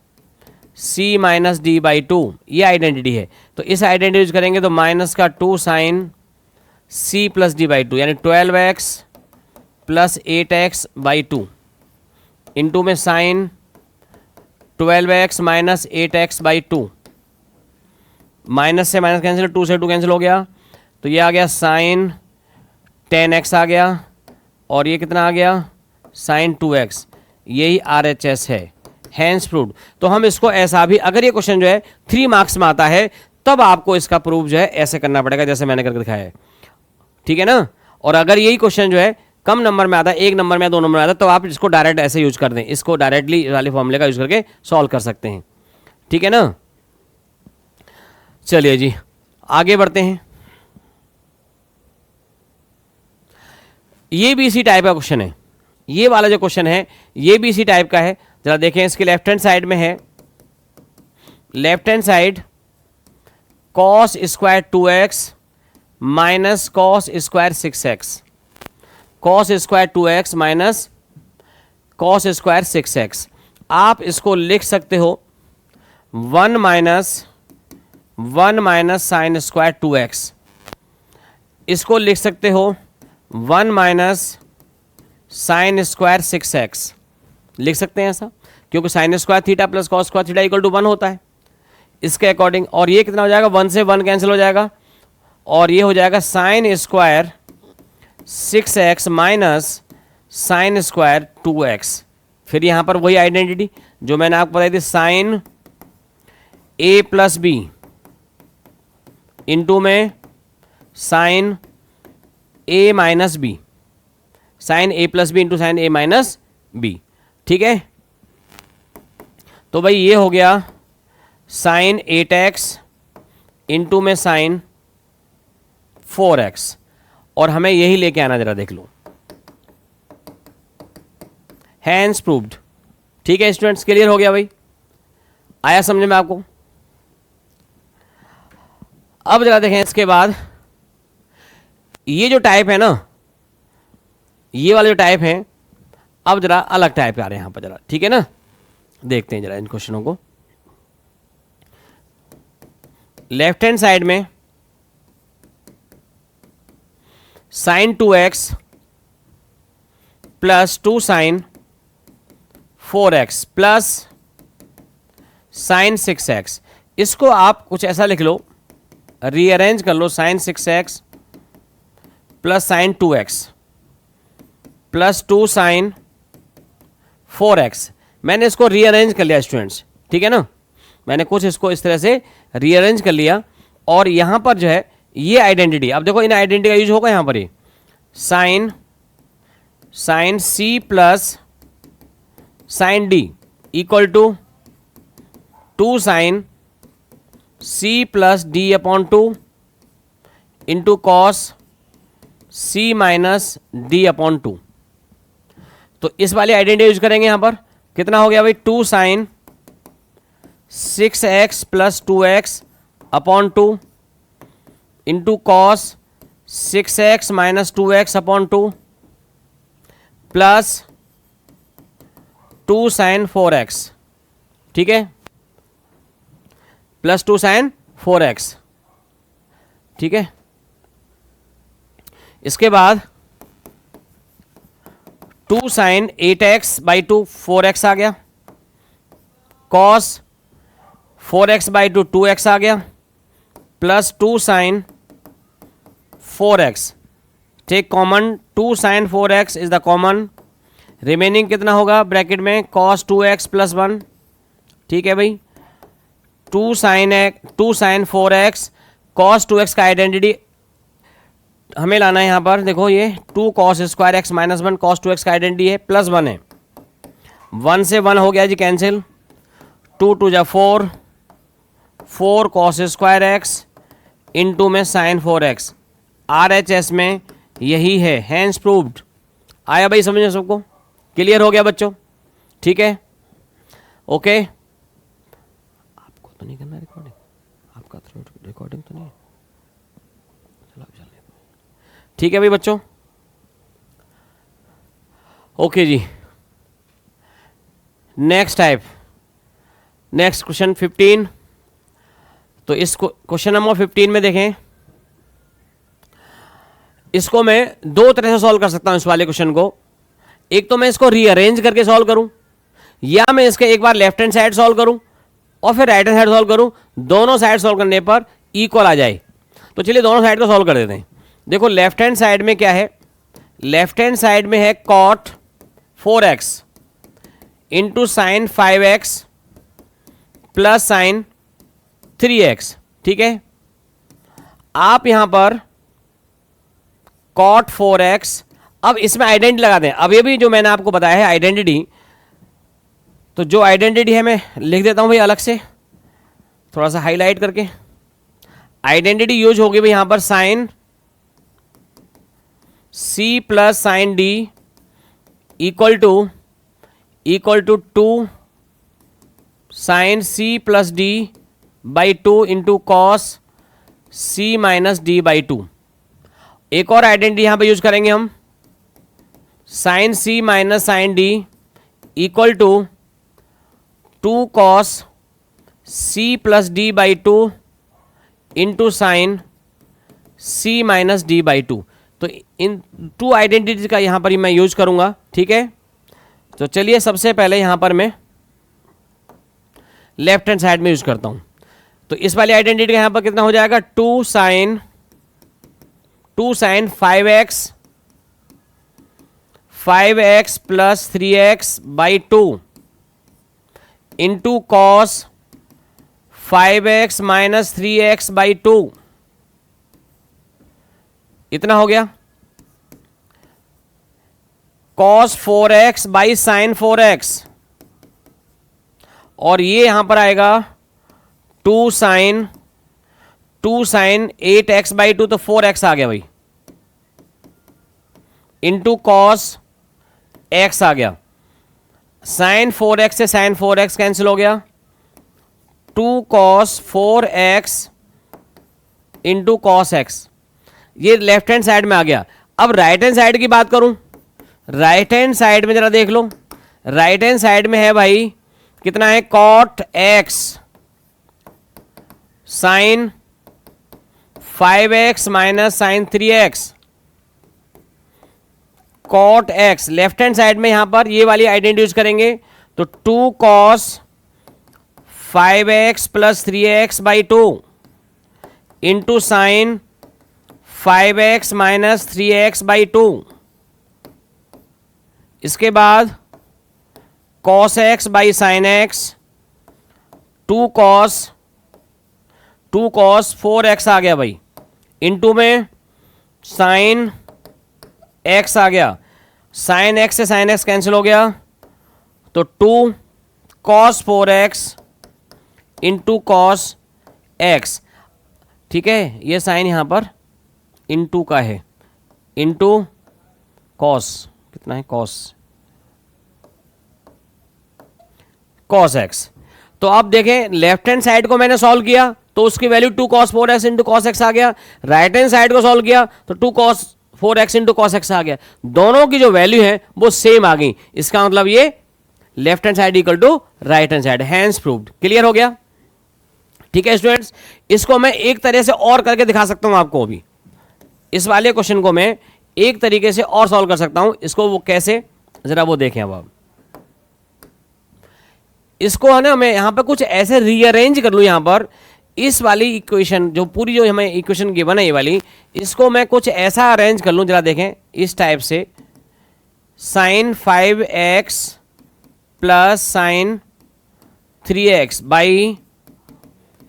c माइनस d/2, ये आइडेंटिटी है। तो इस आइडेंटिटी यूज करेंगे तो माइनस का 2 साइन c प्लस d/2 यानी 12x plus 8x/2 into में sine 12x minus 8x/2, minus से माइनस कैंसिल, 2 से 2 कैंसिल हो गया, तो ये आ गया साइन 10x आ गया, और ये कितना आ गया साइन 2x, यही RHS है, हैंस प्रूव्ड। तो हम इसको ऐसा भी, अगर ये क्वेश्चन जो है 3 मार्क्स में आता है तब आपको इसका प्रूफ जो है ऐसे करना पड़ेगा जैसे मैंने करके दिखाया है, ठीक है ना। और अगर यही क्वेश्चन जो है कम नंबर में आता है, 1 नंबर में या 2 नंबर में आता है, तो आप इसको डायरेक्ट ऐसे यूज कर दें, इसको डायरेक्टली वाले फॉर्मूले का यूज करके सॉल्व कर सकते हैं, ठीक है ना। चलिए जी आगे बढ़ते हैं। ये भी इसी टाइप का क्वेश्चन है, ये वाला जो क्वेश्चन है ये भी इसी टाइप का है। जरा देखें, इसके लेफ्ट हैंड साइड में है, left hand side cos square 2x minus cos square 6x, cos square 2x minus cos square 6x। आप इसको लिख सकते हो 1 माइनस साइन स्क्वायर 2x, इसको लिख सकते हो 1 माइनस साइन स्क्वायर 6x, लिख सकते हैं ऐसा, क्योंकि sine square theta plus cos square theta equal to 1 होता है इसके अकॉर्डिंग। और ये कितना हो जाएगा, 1 से 1 कैंसिल हो जाएगा, और ये हो जाएगा sign square 6x minus sine square 2x। फिर यहां पर वही आइडेंटिटी जो मैंने आपको बताई थी, sine a plus B into में sine a minus B, sine a plus B into sine a minus B. ठीक है, तो भाई ये हो गया साइन 8x इंटू में साइन 4x, और हमें यही लेके आना, जरा देख लो, हैंस प्रूव्ड। ठीक है स्टूडेंट्स, क्लियर हो गया भाई, आया समझ में आपको? अब जरा देखें इसके बाद, ये जो टाइप है ना, ये वाले जो टाइप है, अब जरा अलग टाइप आ रहे हैं यहां पर जरा, ठीक है ना, देखते हैं जरा इन क्वेश्चनों को। लेफ्ट हैंड साइड में sine 2x plus 2 sine 4x plus sine 6x, इसको आप कुछ ऐसा लिख लो, रीअरेंज कर लो, sine 6x plus sine 2x plus 2 sine 4x। मैंने इसको रीअरेंज कर लिया स्टूडेंट्स, ठीक है ना, मैंने कुछ इसको इस तरह से रीअरेंज कर लिया, और यहां पर जो है ये आइडेंटिटी, अब देखो इन आइडेंटिटी का यूज होगा यहां पर, ये sine c plus sine d equal to 2 sine c plus d upon 2 into cos c minus d upon 2। तो इस वाली आइडेंटिटी यूज करेंगे यहां पर, कितना हो गया भाई, 2 sine 6x plus 2x upon 2 into cos 6x minus 2x upon 2 plus 2 sine 4x, ठीक है, प्लस 2 साइन 4x, ठीक है। इसके बाद 2 साइन 8x बाई 2 4x आ गया, कॉस 4x बाई 2 2x आ गया, plus 2 sine 4x, take common, 2 sine 4x is the common, remaining कितना होगा ब्रैकेट में, कॉस 2x प्लस 1, ठीक है भाई, 2 साइन 4x, कॉस 2x का आइडेंटिटी हमें लाना है यहां पर, देखो ये 2 cos square x minus 1, cos 2x का आइडेंटिटी है, प्लस 1 है, 1 से 1 हो गया जी कैंसिल, 2 2 जा 4, 4 कॉस स्क्वायर x इंटू में साइन 4x, RHS में यही है, हैंस प्रूव्ड। आया भाई समझ में सबको, क्लियर हो गया बच्चों, ठीक है, ओके। आपको तो नहीं करना रिकॉर्डिंग, आपका रिकॉर्डिंग तो नहीं है, ठीक है भाई बच्चों, ओके जी। Next type, next question 15। तो इस क्वेश्चन नंबर 15 में देखें, इसको मैं दो तरह से सॉल्व कर सकता हूं इस वाले क्वेश्चन को, एक तो मैं इसको रीअरेंज करके सॉल्व करूं, या मैं इसके एक बार लेफ्ट हैंड साइड सॉल्व करूं और फिर राइट हैंड साइड सॉल्व करूं, दोनों साइड सॉल्व करने पर इक्वल आ जाए। तो चलिए दोनों साइड को सॉल्व कर देते हैं। देखो लेफ्ट हैंड साइड में क्या है, लेफ्ट हैंड साइड में है cot 4x into sine 5x plus sine 3x, ठीक है। आप यहां पर कॉट 4x, अब इसमें आइडेंटिटी लगा दें। अब ये भी जो मैंने आपको बताया है आइडेंटिटी, तो जो आइडेंटिटी है मैं लिख देता हूं भाई अलग से, थोड़ा सा हाईलाइट करके। आइडेंटिटी यूज होगी भाई यहां पर sine c plus sine d equal to 2 sine c plus d by 2 into cos c minus d by 2। एक और आइडेंटिटी यहां पे यूज करेंगे हम, sine c minus sine d equal to 2 cos c plus d by 2 into sine c minus d by 2। तो इन to identities का यहां पर ही मैं यूज करूंगा, ठीक है। तो चलिए सबसे पहले यहां पर मैं लेफ्ट हैंड साइड में यूज करता हूं। तो इस वाली आइडेंटिटी का यहां पर कितना हो जाएगा, 2 sine 2 sin 5x plus 3x by 2 into cos 5x minus 3x by 2, इतना हो गया। cos 4x by sign 4x, और ये यहां पर आएगा 2 साइन 8x बाई 2, तो 4x आ गया भाई, इंटू कॉस x आ गया। साइन 4x से साइन 4x कैंसिल हो गया, 2 cos 4x into cos x, ये लेफ्ट हैंड साइड में आ गया। अब राइट हैंड साइड की बात करूं, राइट हैंड साइड में जरा देख लो, राइट हैंड साइड में है भाई कितना है, cot x sine 5x minus sine 3x, cot x। Left hand side में यहां पर ये वाली आइडेंटिटी यूज करेंगे, तो 2 cos 5x plus 3x by 2 into sine 5x minus 3x by 2, इसके बाद cos x by sine x, 2 cos 4x आ गया भाई, इंटू में साइन x आ गया, साइन x से साइन x कैंसिल हो गया, तो 2 cos 4x into cos x, ठीक है। ये साइन यहां पर इंटू का है, इंटू cos, कितना है cos x। तो अब देखें लेफ्ट हैंड साइड को मैंने सॉल्व किया तो उसकी value 2 cos 4x into cos x आ गया, राइट हैंड साइड को सॉल्व किया तो 2 cos 4x into cos x आ गया, दोनों की जो वैल्यू है वो सेम आ गई। इसका मतलब ये left hand side equal to right hand side, hence proved. Clear हो गया, ठीक है स्टूडेंट्स। इसको मैं एक तरह से और करके दिखा सकता हूं आपको, अभी इस वाले क्वेश्चन को मैं एक तरीके से और सॉल्व कर सकता हूं। इसको वो कैसे, जरा वो देखें। अब आप इसको है ना, मैं यहां पर कुछ ऐसे रीअरेंज कर लूं, यहां पर इस वाली इक्वेशन जो पूरी जो हमें इक्वेशन गिवन है ये वाली, इसको मैं कुछ ऐसा अरेंज कर लूं, जरा देखें इस टाइप से, sine 5x plus sine 3x by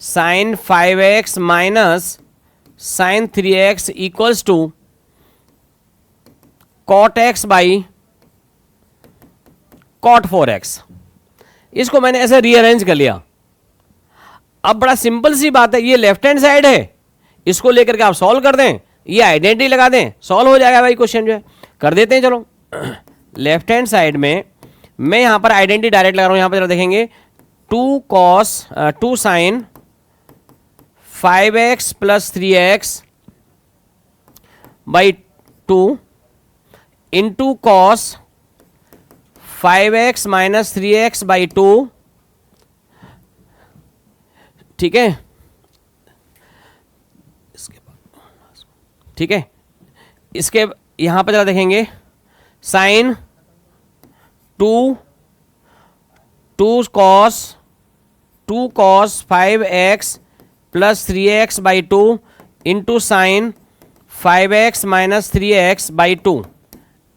sine 5x minus sine 3x equals to cot x by cot 4x। इसको मैंने ऐसे रीअरेंज कर लिया। अब बड़ा सिंपल सी बात है, ये लेफ्ट हैंड साइड है, इसको लेकर के आप सॉल्व कर दें, ये आइडेंटिटी लगा दें, सॉल्व हो जाएगा भाई क्वेश्चन जो है। कर देते हैं चलो। लेफ्ट हैंड साइड में मैं यहां पर आइडेंटिटी डायरेक्ट लगा रहा हूं, यहां पर जरा देखेंगे 2 sine 5x plus 3x by 2 into cos 5x minus 3x by 2, ठीक है। ठीक है, इसके यहां पर जरा देखेंगे sine 2 cos 5x plus 3x by 2 into sine 5x minus 3x by 2,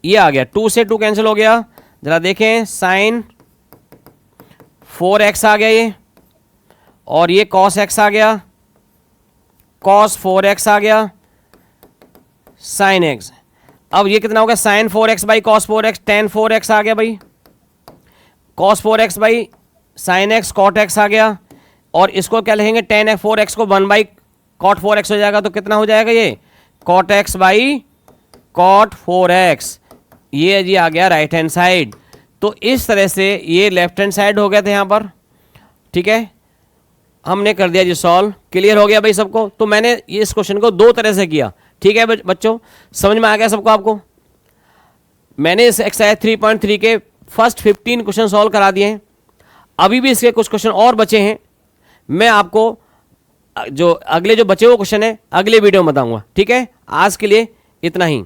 ये आ गया। 2 से 2 कैंसिल हो गया, जरा देखें साइन 4x आ गया ये, और ये cos x आ गया, cos 4x आ गया, साइन x। अब ये कितना हो गया, sine 4x by cos 4x, tan 4x आ गया भाई, cos 4x by sine x cot x आ गया, और इसको क्या लिखेंगे, tan 4x को 1 बाई cot 4x हो जाएगा, तो कितना हो जाएगा ये cot x by cot 4x। ये जी आ गया राइट हैंड साइड। तो इस तरह से ये लेफ्ट हैंड साइड हो गया था यहाँ पर, ठीक है, हमने कर दिया जी सॉल्व। क्लियर हो गया भाई सबको। तो मैंने इस क्वेश्चन को दो तरह से किया, ठीक है बच्चों, समझ में आ गया सबको आपको। मैंने इस एक्सरसाइज 3.3 के फर्स्ट 15 क्वेश्चन सॉल्व करा दिए हैं, अभी भी इसके कुछ क्वेश्चन और बचे हैं। मैं आपको जो अगले जो बचे हुए क्वेश्चन है अगले वीडियो में बताऊंगा, ठीक है। आज के लिए इतना ही।